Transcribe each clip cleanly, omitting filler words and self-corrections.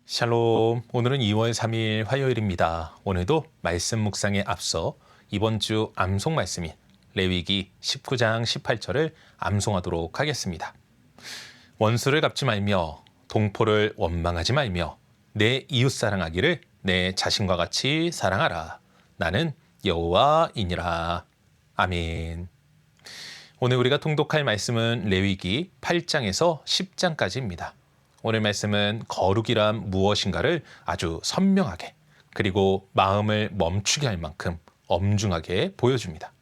샬롬. 오늘은 2월 3일 화요일입니다. 오늘도 말씀 묵상에 앞서 이번 주 암송 말씀인 레위기 19장 18절을 암송하도록 하겠습니다. 원수를 갚지 말며 동포를 원망하지 말며 내 이웃 사랑하기를 내 자신과 같이 사랑하라. 나는 여호와이니라. 아멘. 오늘 우리가 통독할 말씀은 레위기 8장에서 10장까지입니다. 오늘 말씀은 거룩이란 무엇인가를 아주 선명하게 그리고 마음을 멈추게 할 만큼 엄중하게 보여줍니다.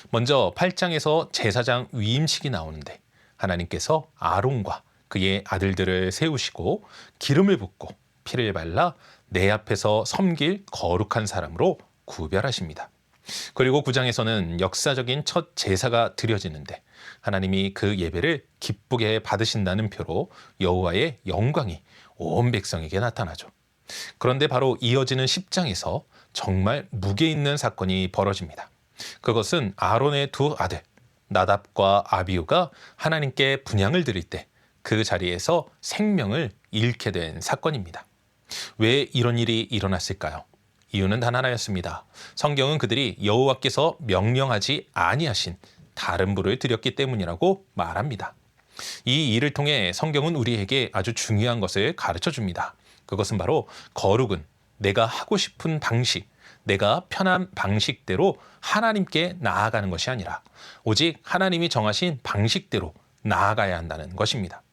먼저 8장에서 제사장 위임식이 나오는데 하나님께서 아론과 그의 아들들을 세우시고 기름을 붓고 피를 발라 내 앞에서 섬길 거룩한 사람으로 구별하십니다. 그리고 9장에서는 역사적인 첫 제사가 드려지는데 하나님이 그 예배를 기쁘게 받으신다는 표로 여호와의 영광이 온 백성에게 나타나죠. 그런데 바로 이어지는 10장에서 정말 무게 있는 사건이 벌어집니다. 그것은 아론의 두 아들 나답과 아비후가 하나님께 분향을 드릴 때 그 자리에서 생명을 잃게 된 사건입니다. 왜 이런 일이 일어났을까요? 이유는 단 하나였습니다. 성경은 그들이 여호와께서 명령하지 아니하신 다른 불을 드렸기 때문이라고 말합니다. 이 일을 통해 성경은 우리에게 아주 중요한 것을 가르쳐 줍니다. 그것은 바로 거룩은 내가 하고 싶은 방식, 내가 편한 방식대로 하나님께 나아가는 것이 아니라 오직 하나님이 정하신 방식대로 나아가야 한다는 것입니다.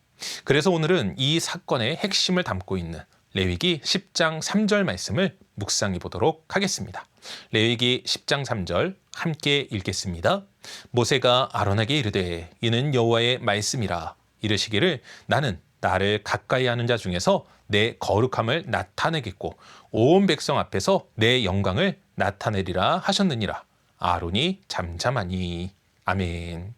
그래서 오늘은 이 사건의 핵심을 담고 있는 레위기 10장 3절 말씀을 묵상해 보도록 하겠습니다. 레위기 10장 3절 함께 읽겠습니다. 모세가 아론에게 이르되 이는 여호와의 말씀이라 이르시기를 나는 나를 가까이 하는 자 중에서 내 거룩함을 나타내겠고 온 백성 앞에서 내 영광을 나타내리라 하셨느니라. 아론이 잠잠하니. 아멘.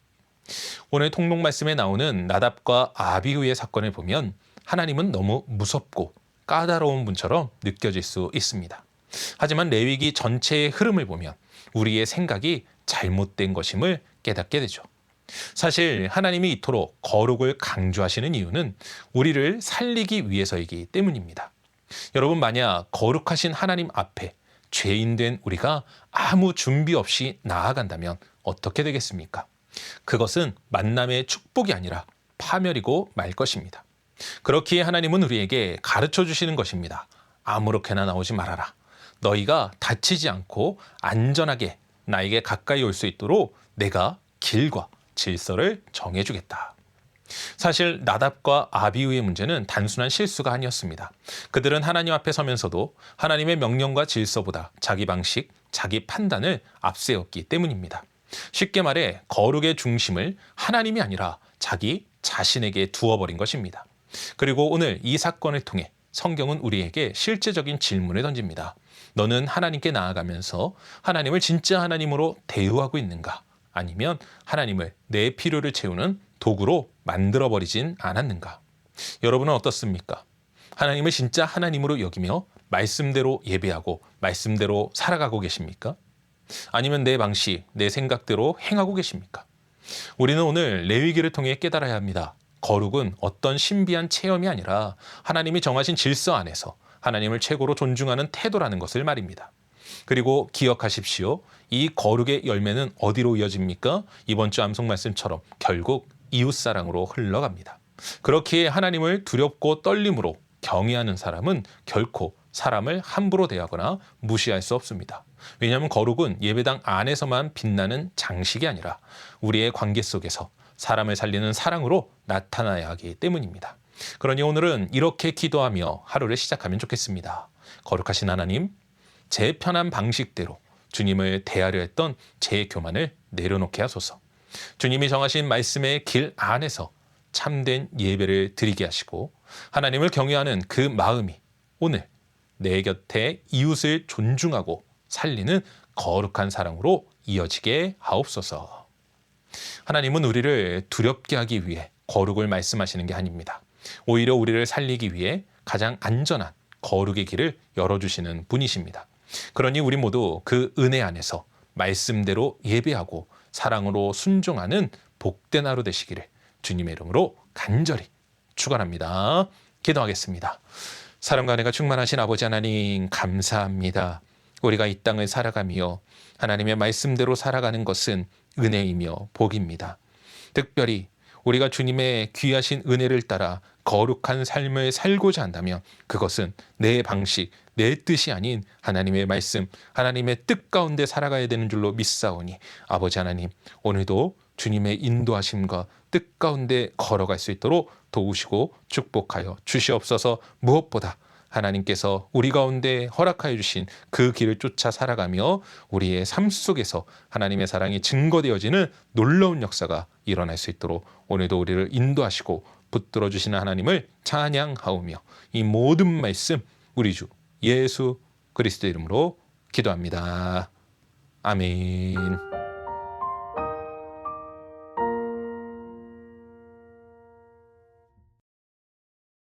오늘 통독 말씀에 나오는 나답과 아비후의 사건을 보면 하나님은 너무 무섭고 까다로운 분처럼 느껴질 수 있습니다. 하지만 레위기 전체의 흐름을 보면 우리의 생각이 잘못된 것임을 깨닫게 되죠. 사실 하나님이 이토록 거룩을 강조하시는 이유는 우리를 살리기 위해서이기 때문입니다. 여러분, 만약 거룩하신 하나님 앞에 죄인된 우리가 아무 준비 없이 나아간다면 어떻게 되겠습니까? 그것은 만남의 축복이 아니라 파멸이고 말 것입니다. 그렇기에 하나님은 우리에게 가르쳐 주시는 것입니다. 아무렇게나 나오지 말아라. 너희가 다치지 않고 안전하게 나에게 가까이 올 수 있도록 내가 길과 질서를 정해주겠다. 사실 나답과 아비후의 문제는 단순한 실수가 아니었습니다. 그들은 하나님 앞에 서면서도 하나님의 명령과 질서보다 자기 방식, 자기 판단을 앞세웠기 때문입니다. 쉽게 말해 거룩의 중심을 하나님이 아니라 자기 자신에게 두어버린 것입니다. 그리고 오늘 이 사건을 통해 성경은 우리에게 실제적인 질문을 던집니다. 너는 하나님께 나아가면서 하나님을 진짜 하나님으로 대우하고 있는가? 아니면 하나님을 내 필요를 채우는 도구로 만들어버리진 않았는가? 여러분은 어떻습니까? 하나님을 진짜 하나님으로 여기며 말씀대로 예배하고 말씀대로 살아가고 계십니까? 아니면 내 방식, 내 생각대로 행하고 계십니까? 우리는 오늘 레위기를 통해 깨달아야 합니다. 거룩은 어떤 신비한 체험이 아니라 하나님이 정하신 질서 안에서 하나님을 최고로 존중하는 태도라는 것을 말입니다. 그리고 기억하십시오. 이 거룩의 열매는 어디로 이어집니까? 이번 주 암송 말씀처럼 결국 이웃사랑으로 흘러갑니다. 그렇기에 하나님을 두렵고 떨림으로 경외하는 사람은 결코 사람을 함부로 대하거나 무시할 수 없습니다. 왜냐하면 거룩은 예배당 안에서만 빛나는 장식이 아니라 우리의 관계 속에서 사람을 살리는 사랑으로 나타나야 하기 때문입니다. 그러니 오늘은 이렇게 기도하며 하루를 시작하면 좋겠습니다. 거룩하신 하나님, 제 편한 방식대로 주님을 대하려 했던 제 교만을 내려놓게 하소서. 주님이 정하신 말씀의 길 안에서 참된 예배를 드리게 하시고 하나님을 경외하는 그 마음이 오늘 내 곁에 이웃을 존중하고 살리는 거룩한 사랑으로 이어지게 하옵소서. 하나님은 우리를 두렵게 하기 위해 거룩을 말씀하시는 게 아닙니다. 오히려 우리를 살리기 위해 가장 안전한 거룩의 길을 열어주시는 분이십니다. 그러니 우리 모두 그 은혜 안에서 말씀대로 예배하고 사랑으로 순종하는 복된 하루 되시기를 주님의 이름으로 간절히 축원합니다. 기도하겠습니다. 사랑과 은혜가 충만하신 아버지 하나님 감사합니다. 우리가 이 땅을 살아가며 하나님의 말씀대로 살아가는 것은 은혜이며 복입니다. 특별히 우리가 주님의 귀하신 은혜를 따라 거룩한 삶을 살고자 한다면 그것은 내 방식, 내 뜻이 아닌 하나님의 말씀, 하나님의 뜻 가운데 살아가야 되는 줄로 믿사오니 아버지 하나님, 오늘도 주님의 인도하심과 뜻 가운데 걸어갈 수 있도록 도우시고 축복하여 주시옵소서. 무엇보다 하나님께서 우리 가운데 허락하여 주신 그 길을 쫓아 살아가며 우리의 삶 속에서 하나님의 사랑이 증거되어지는 놀라운 역사가 일어날 수 있도록 오늘도 우리를 인도하시고 붙들어 주시는 하나님을 찬양하오며 이 모든 말씀 우리 주 예수 그리스도 이름으로 기도합니다. 아멘.